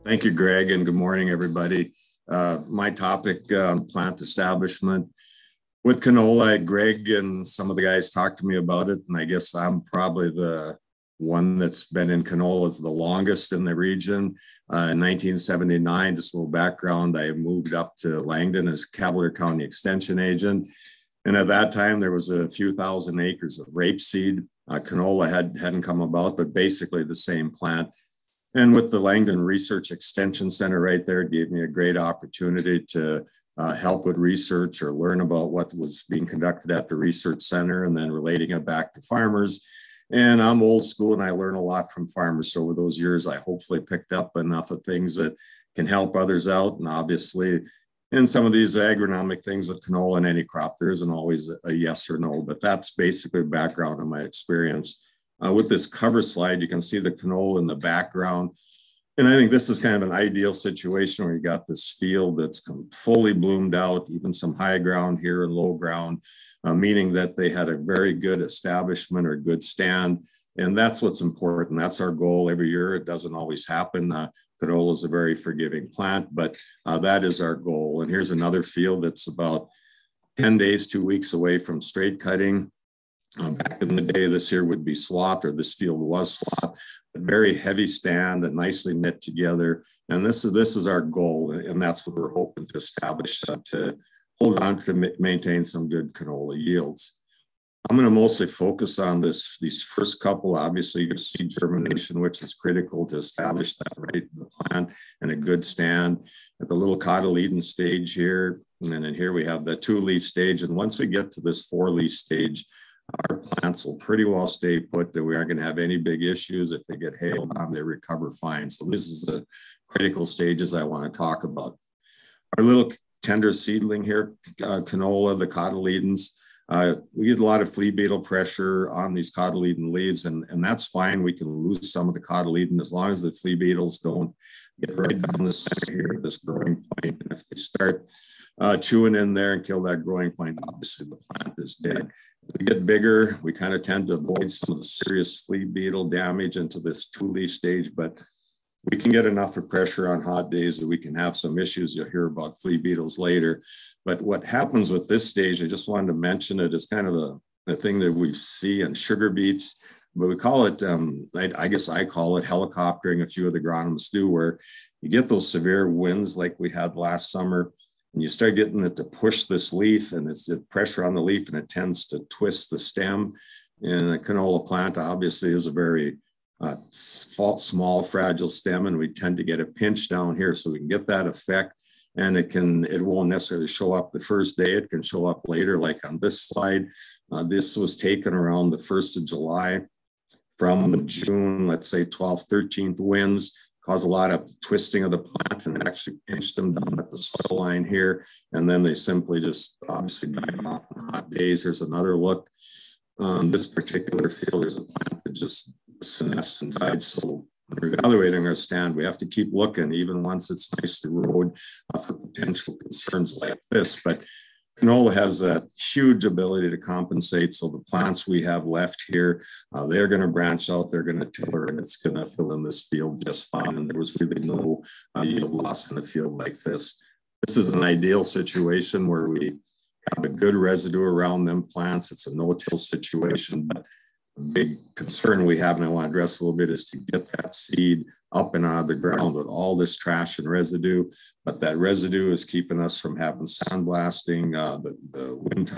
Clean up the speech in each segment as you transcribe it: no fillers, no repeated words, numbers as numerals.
Thank you, Greg, and good morning, everybody. My topic, plant establishment. With canola, Greg and some of the guys talked to me about it, and I guess I'm probably the one that's been in canola the longest in the region. In 1979, just a little background, I moved up to Langdon as Cavalier County Extension Agent. And at that time, there was a few thousand acres of rapeseed. Canola hadn't come about, but basically the same plant. And with the Langdon Research Extension Center right there, it gave me a great opportunity to help with research or learn about what was being conducted at the research center and then relating it back to farmers. And I'm old school and I learn a lot from farmers. So over those years, I hopefully picked up enough of things that can help others out. And obviously, in some of these agronomic things with canola and any crop, there isn't always a yes or no, but that's basically the background of my experience. With this cover slide, you can see the canola in the background. And I think this is kind of an ideal situation where you got this field that's fully bloomed out, even some high ground here and low ground, meaning that they had a very good establishment or good stand. And that's what's important. That's our goal every year. It doesn't always happen. Canola is a very forgiving plant, but that is our goal. And here's another field that's about 10 days, 2 weeks away from straight cutting. Back in the day, this here would be swath, or this field was swath, a very heavy stand and nicely knit together. And this is our goal, and that's what we're hoping to establish to hold on to maintain some good canola yields. I'm going to mostly focus on these first couple. Obviously, your seed germination, which is critical to establish that right in the plant and a good stand at the little cotyledon stage here. And then here we have the 2-leaf stage. And once we get to this 4-leaf stage, our plants will pretty well stay put, that we aren't going to have any big issues. If they get hailed on, they recover fine. So this is the critical stages I want to talk about. Our little tender seedling here, canola, the cotyledons, we get a lot of flea beetle pressure on these cotyledon leaves, and that's fine. We can lose some of the cotyledon as long as the flea beetles don't get right down the center here, this growing point. And if they start chewing in there and kill that growing point, obviously the plant is dead. As we get bigger, we kind of tend to avoid some of the serious flea beetle damage into this 2-leaf stage, but we can get enough of pressure on hot days that we can have some issues. You'll hear about flea beetles later. But what happens with this stage, I just wanted to mention it, is kind of a thing that we see in sugar beets, but we call it, I guess I call it helicoptering. A few of the agronomists do, where you get those severe winds like we had last summer, and you start getting it to push this leaf, and it's the pressure on the leaf, and it tends to twist the stem. And the canola plant obviously is a very small, fragile stem, and we tend to get a pinch down here, so we can get that effect. And it won't necessarily show up the first day. It can show up later, like on this slide. This was taken around the 1st of July from the June, let's say 12th, 13th winds. Cause a lot of twisting of the plant and actually pinched them down at the soil line here. And then they simply just obviously died off on hot days. There's another look. This particular field, there's a plant that just senesced and died. So when we're evaluating our stand, we have to keep looking, even once it's nice to erode, for potential concerns like this. But canola has a huge ability to compensate. So the plants we have left here, they're going to branch out, they're going to tiller, and it's going to fill in this field just fine. And there was really no yield loss in a field like this. This is an ideal situation where we have a good residue around them plants. It's a no-till situation, but the big concern we have, and I want to address a little bit, is to get that seed up and out of the ground with all this trash and residue. But that residue is keeping us from having sandblasting, the wind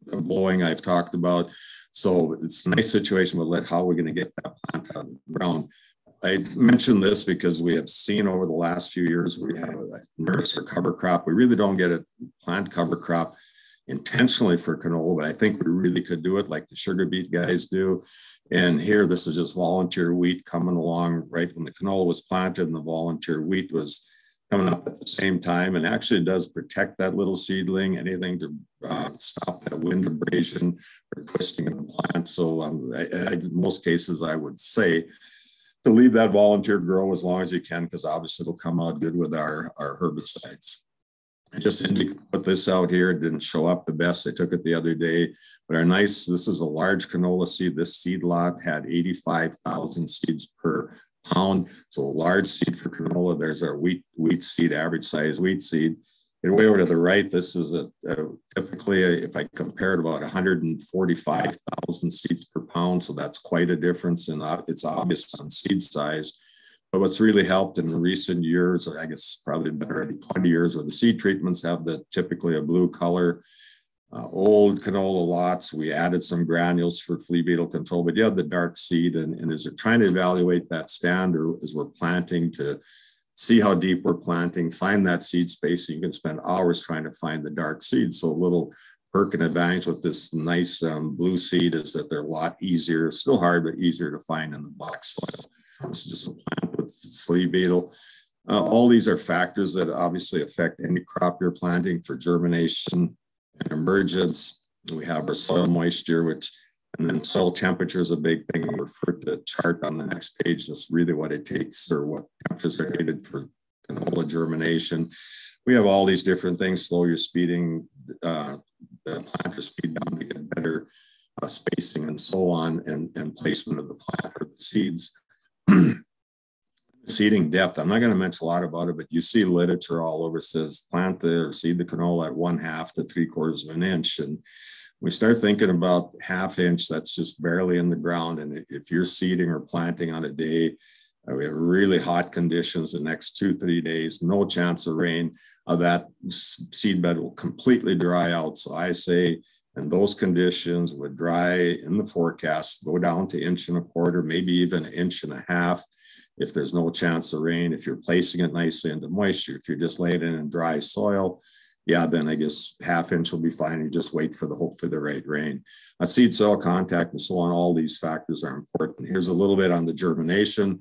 blowing I've talked about. So it's a nice situation, but how we're going to get that plant out of the ground. I mentioned this because we have seen over the last few years, we have a nurse or cover crop. We really don't get a plant cover crop intentionally for canola, but I think we really could do it like the sugar beet guys do. And here, this is just volunteer wheat coming along right when the canola was planted, and the volunteer wheat was coming up at the same time. And actually it does protect that little seedling, anything to stop that wind abrasion or twisting of the plant. So in most cases, I would say to leave that volunteer grow as long as you can, because obviously it'll come out good with our herbicides. I just put this out here. It didn't show up the best. I took it the other day, but this is a large canola seed. This seed lot had 85,000 seeds per pound. So a large seed for canola. There's our wheat seed, average size wheat seed. And way over to the right, this is typically, if I compare it, about 145,000 seeds per pound. So that's quite a difference, and it's obvious on seed size. But what's really helped in recent years, or I guess probably been already 20 years, where the seed treatments have typically a blue color. Old canola lots, we added some granules for flea beetle control, but you have the dark seed, and as they're trying to evaluate that stand, or as we're planting, to see how deep we're planting, find that seed spacing. You can spend hours trying to find the dark seed. So a little perk and advantage with this nice blue seed is that they're a lot easier, still hard, but easier to find in the black soil. This is just a plant with flea beetle. All these are factors that obviously affect any crop you're planting for germination and emergence. We have our soil moisture, and then soil temperature is a big thing. I refer to the chart on the next page. That's really what it takes, or what temperatures are needed for canola germination. We have all these different things. Slow your speeding, the planter speed down to get better spacing, and so on, and placement of the plant for the seeds. Seeding depth, I'm not going to mention a lot about it, but you see literature all over says plant or seed the canola at 1/2 to 3/4 of an inch. And we start thinking about 1/2 inch, that's just barely in the ground. And if you're seeding or planting on a day, we have really hot conditions the next 2-3 days, no chance of rain, that seed bed will completely dry out. So I say, in those conditions, would dry in the forecast, go down to 1.25 inches, maybe even 1.5 inches. If there's no chance of rain, if you're placing it nicely into moisture, if you're just laying it in dry soil, yeah, then I guess 1/2 inch will be fine. You just wait for the right rain. Seed soil contact and so on, all these factors are important. Here's a little bit on the germination.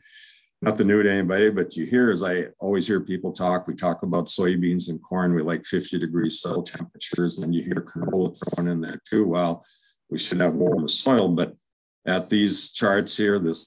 Nothing new to anybody, but I always hear people talk. We talk about soybeans and corn. We like 50-degree soil temperatures, and you hear canola thrown in there too. Well, we should have warmer soil, but at these charts here, this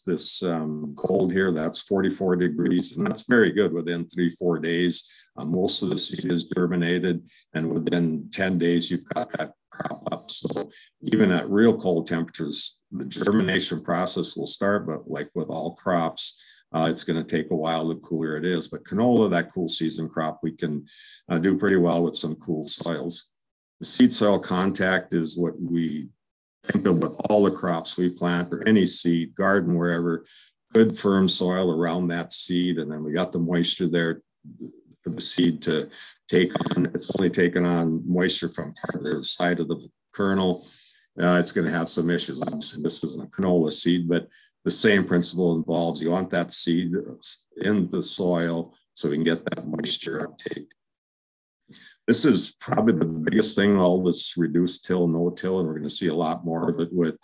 gold here, that's 44 degrees, and that's very good within 3-4 days. Most of the seed is germinated, and within 10 days, you've got that crop up. So even at real cold temperatures, the germination process will start, but like with all crops, it's going to take a while the cooler it is. But canola, that cool season crop, we can do pretty well with some cool soils. The seed soil contact is what we think of with all the crops we plant, or any seed, garden, wherever. Good firm soil around that seed, and then we got the moisture there for the seed to take on. It's only taken on moisture from part of the side of the kernel. It's going to have some issues. Obviously, this isn't a canola seed, but the same principle involves, you want that seed in the soil so we can get that moisture uptake. This is probably the biggest thing, all this reduced till, no-till, and we're going to see a lot more of it with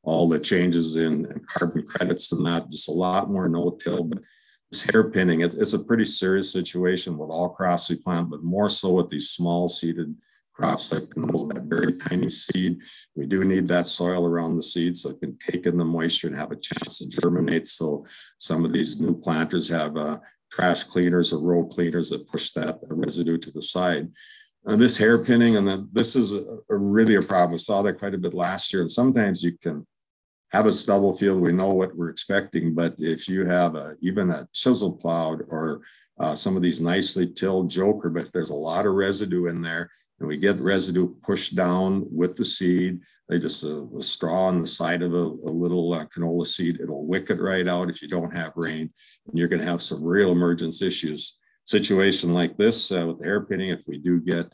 all the changes in carbon credits and that, just a lot more no-till. But this hairpinning, it's a pretty serious situation with all crops we plant, but more so with these small seeded crops like canola, that very tiny seed. We do need that soil around the seed so it can take in the moisture and have a chance to germinate. So some of these new planters have trash cleaners or row cleaners that push that residue to the side. This hairpinning, and then this is really a problem. We saw that quite a bit last year, and sometimes you can have a stubble field. We know what we're expecting, but if you have even a chisel plowed or some of these nicely tilled joker, but if there's a lot of residue in there, and we get residue pushed down with the seed, they just a straw on the side of a little canola seed, it'll wick it right out if you don't have rain, and you're going to have some real emergence issues. Situation like this with the hairpinning, if we do get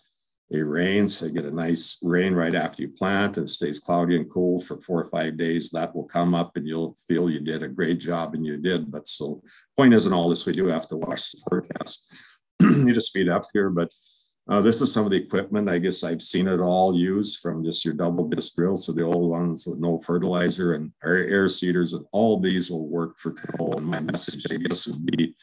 a rain, so get a nice rain right after you plant and it stays cloudy and cool for 4 or 5 days, that will come up and you'll feel you did a great job, and you did. But so point isn't all this, we do have to watch the forecast. Need to speed up here, but this is some of the equipment. I guess I've seen it all used, from just your double disc drills to the old ones with no fertilizer, and our air seeders, and all these will work for canola. And my message, I guess, would be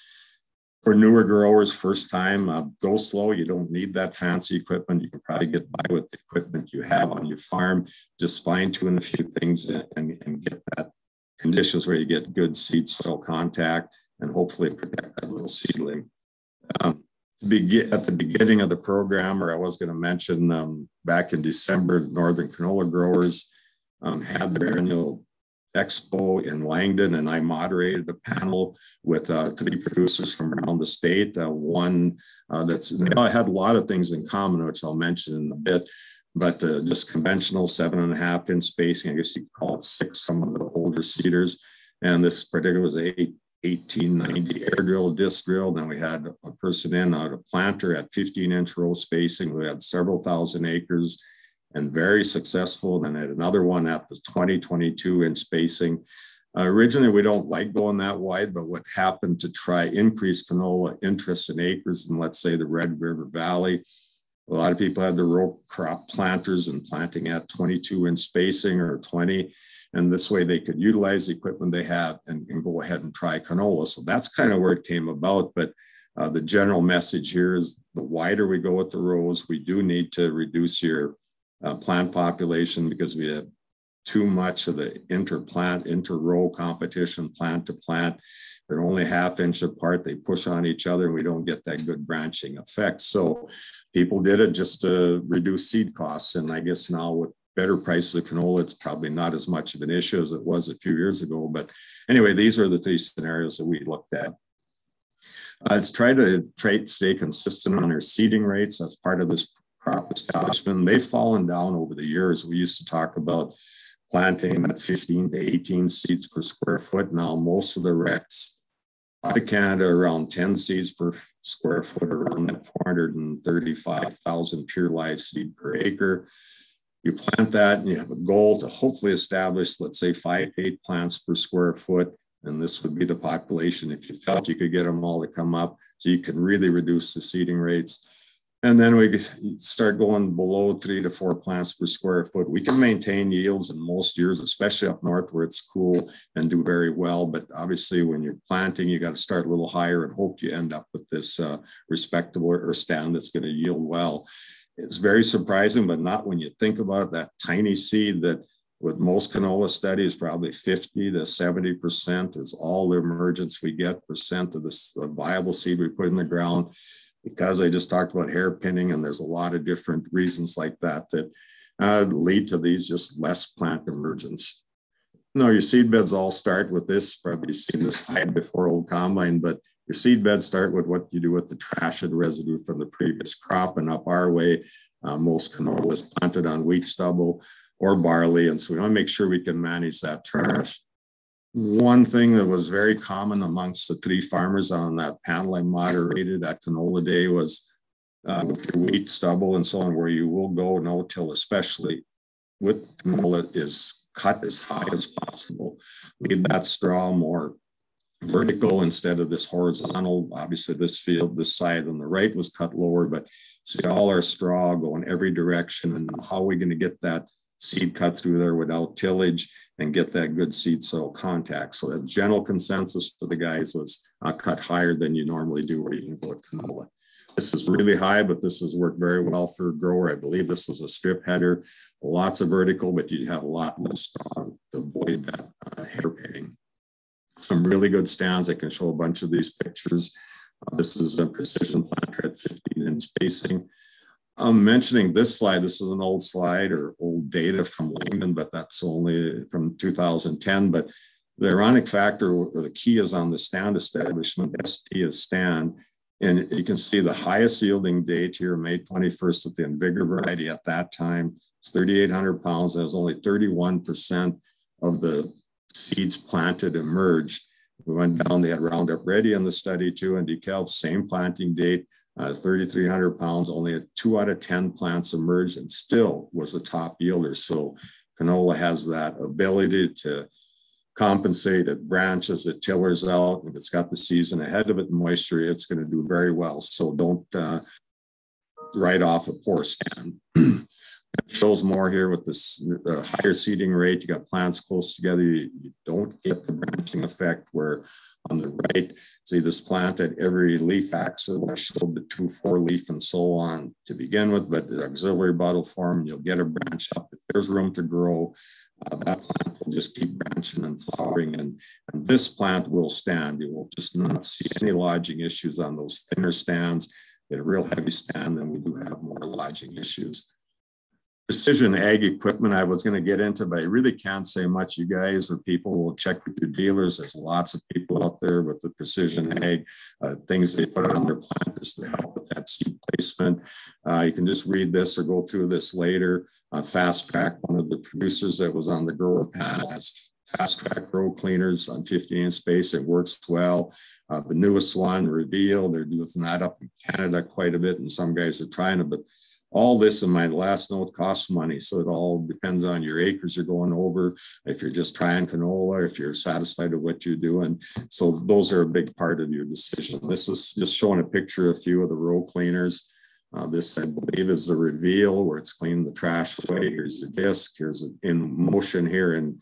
for newer growers, first time, go slow. You don't need that fancy equipment. You can probably get by with the equipment you have on your farm. Just fine tune a few things and get that conditions where you get good seed soil contact and hopefully protect that little seedling. At the beginning of the program, or I was going to mention back in December, Northern Canola Growers had their annual expo in Langdon, and I moderated a panel with 3 producers from around the state. One they had a lot of things in common, which I'll mention in a bit, but just conventional 7.5-inch spacing. I guess you could call it 6, some of the older seeders. And this particular was a 1890 air drill, disc drill. Then we had a person out a planter at 15-inch row spacing. We had several thousand acres and very successful. Then I had another one at the 22-inch spacing. Originally, we don't like going that wide, but what happened to try increase canola interest in acres in, let's say, the Red River Valley, a lot of people had the row crop planters and planting at 22-inch spacing or 20. And this way they could utilize the equipment they have and go ahead and try canola. So that's kind of where it came about. But the general message here is the wider we go with the rows, we do need to reduce your plant population because we have too much of the inter-row competition, plant to plant. They're only 1/2 inch apart. They push on each other and we don't get that good branching effect. So people did it just to reduce seed costs. And I guess now with better prices of canola, it's probably not as much of an issue as it was a few years ago. But anyway, these are the 3 scenarios that we looked at. Let's try to stay consistent on our seeding rates as part of this crop establishment. They've fallen down over the years. We used to talk about planting at 15 to 18 seeds per square foot. Now, most of the recs out of Canada around 10 seeds per square foot, around that 435,000 pure live seed per acre. You plant that and you have a goal to hopefully establish, let's say, 5 to 8 plants per square foot. And this would be the population if you felt you could get them all to come up. So you can really reduce the seeding rates. And then we start going below 3 to 4 plants per square foot. We can maintain yields in most years, especially up north where it's cool, and do very well. But obviously when you're planting, you got to start a little higher and hope you end up with this respectable or stand that's going to yield well. It's very surprising, but not when you think about that tiny seed that with most canola studies, probably 50 to 70% is all the emergence we get, percent of the viable seed we put in the ground. Because I just talked about hairpinning, and there's a lot of different reasons like that lead to these just less plant emergence. No, your seed beds all start with this. Probably you've seen this slide before, old combine, but your seed beds start with what you do with the trash and residue from the previous crop. And up our way, most canola is planted on wheat stubble or barley. And so we want to make sure we can manage that trash. One thing that was very common amongst the 3 farmers on that panel I moderated at Canola Day was wheat stubble and so on, where you will go no-till, especially with canola, is cut as high as possible. Leave that straw more vertical instead of this horizontal. Obviously, this field, this side on the right was cut lower, but see all our straw go in every direction. And how are we going to get that seed cut through there without tillage and get that good seed soil contact? So the general consensus for the guys was cut higher than you normally do where you can go with canola. This is really high, but this has worked very well for a grower. I believe this was a strip header, lots of vertical, but you have a lot less straw to avoid that hairpinning. Some really good stands. I can show a bunch of these pictures. This is a precision planter at 15-inch spacing. I'm mentioning this slide. This is an old slide or old data from Langdon, but that's only from 2010. But the ironic factor or the key is on the stand establishment. ST is stand. And you can see the highest yielding date here, May 21st, with the Invigor variety at that time. It's 3,800 pounds. That was only 31% of the seeds planted emerged. We went down, they had Roundup Ready in the study too, and DeKalb, same planting date, 3,300 pounds, only 2 out of 10 plants emerged and still was a top yielder. So canola has that ability to compensate. It branches, it tillers out. If it's got the season ahead of it and moisture, it's going to do very well. So don't write off a poor stand. It shows more here with this higher seeding rate. You got plants close together. You don't get the branching effect where on the right, see this plant at every leaf axis. I showed the 2-4 leaf and so on to begin with, but the auxiliary bottle form, you'll get a branch up. If there's room to grow, that plant will just keep branching and flowering. And this plant will stand. You will just not see any lodging issues on those thinner stands. get a real heavy stand, then we do have more lodging issues. Precision ag equipment I was going to get into, but I really can't say much. You guys or people will check with your dealers. There's lots of people out there with the precision ag, things they put on their planters to help with that seed placement. You can just read this or go through this later. Fast Track, one of the producers that was on the grower panel, has Fast Track row cleaners on 15-inch space. It works well. The newest one, Reveal, they're doing that up in Canada quite a bit, and some guys are trying it, but all this in my last note costs money. So it all depends on your acres you're going over, if you're just trying canola, if you're satisfied with what you're doing. So those are a big part of your decision. This is just showing a picture of a few of the row cleaners. This, I believe, is the Reveal, where it's cleaning the trash away. Here's the disc. Here's it in motion here in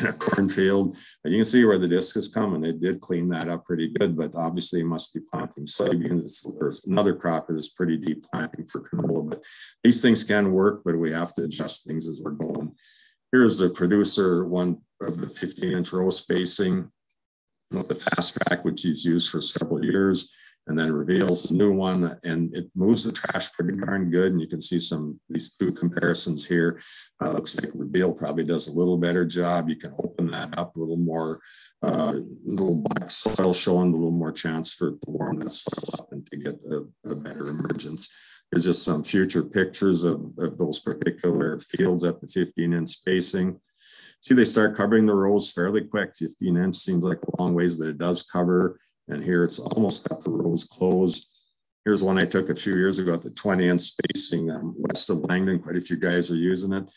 a cornfield. And you can see where the disc is coming. It did clean that up pretty good, but obviously you must be planting soybeans. There's another crop that is pretty deep planting for canola, but these things can work, but we have to adjust things as we're going. Here's the producer one of the 15-inch row spacing with the Fast Track, which he's used for several years, and then Reveals the new one, and it moves the trash pretty darn good. And you can see these two comparisons here. Looks like Reveal probably does a little better job. You can open that up a little more, little black soil showing a little more chance to warm that soil up and to get a better emergence. There's just some future pictures of those particular fields at the 15-inch spacing. See, they start covering the rows fairly quick. 15-inch seems like a long ways, but it does cover. And here it's almost got the rows closed. Here's one I took a few years ago at the 20-inch spacing west of Langdon. Quite a few guys are using it.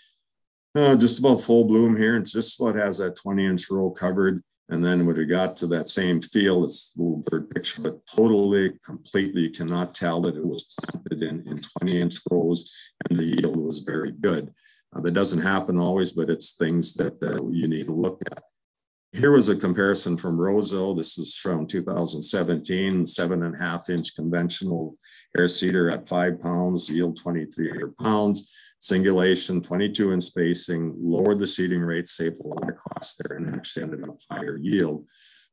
Just about full bloom here, and just about has that 20-inch row covered. And then when we got to that same field, it's a little bird picture, but totally, completely, you cannot tell that it was planted in 20-inch rows, and the yield was very good. That doesn't happen always, but it's things that you need to look at. Here was a comparison from Roseau. This is from 2017, 7.5-inch conventional air seeder at 5 pounds, yield 2,300 pounds, singulation, 22-inch spacing, lowered the seeding rate, saved a lot of costs there, and actually ended up higher yield.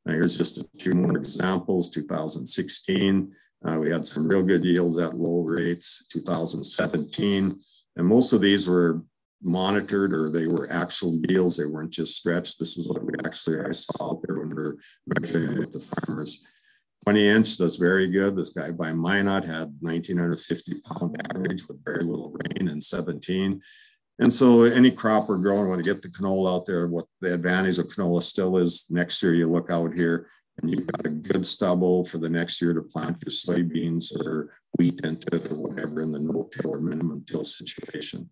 Now here's just a few more examples. 2016, we had some real good yields at low rates. 2017, and most of these were monitored, or they were actual yields. They weren't just stretched. This is what I saw out there when we were measuring with the farmers. 20-inch does very good. This guy by Minot had 1,950 pound average with very little rain in 17. And so any crop we're growing, when you get the canola out there, what the advantage of canola still is, next year you look out here and you've got a good stubble for the next year to plant your soybeans or wheat into it or whatever in the no-till or minimum till situation.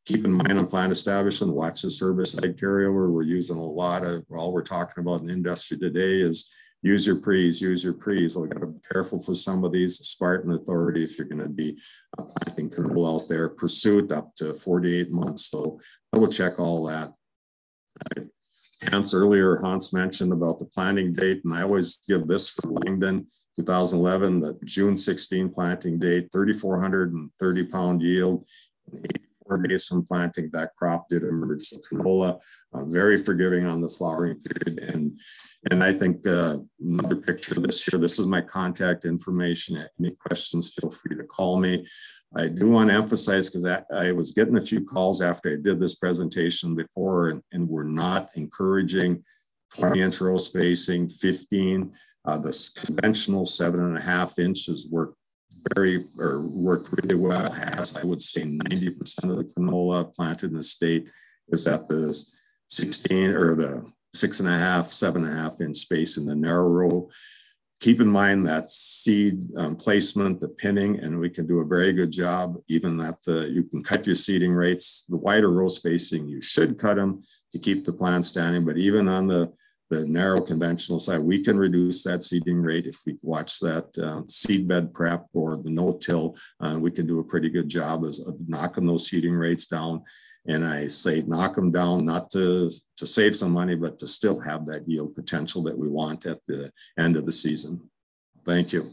Keep in mind on plant establishment, watch this herbicide carryover. We're using a lot of, all we're talking about in the industry today is use your pre's, use your pre's. Well, we got to be careful for some of these. Spartan Authority, if you're going to be planting canola out there, Pursuit up to 48 months. So double check all that. Hans mentioned about the planting date, and I always give this for Langdon, 2011, the June 16 planting date, 3,430 pound yield, 84 days from planting. That crop did emerge. So canola, very forgiving on the flowering period. And I think another picture of this here, this is my contact information. Any questions, feel free to call me. I do want to emphasize, because I was getting a few calls after I did this presentation before, and we're not encouraging 20-inch row spacing, 15. This conventional 7.5 inches worked really well. Has, I would say, 90% of the canola planted in the state is at the 16 or the 6.5, 7.5 inch space in the narrow row. Keep in mind that seed placement, the pinning, and we can do a very good job. Even that you can cut your seeding rates. The wider row spacing, you should cut them to keep the plant standing. But even on the narrow conventional side, we can reduce that seeding rate if we watch that seed bed prep or the no-till. We can do a pretty good job of knocking those seeding rates down. And I say knock them down, not to save some money, but to still have that yield potential that we want at the end of the season. Thank you.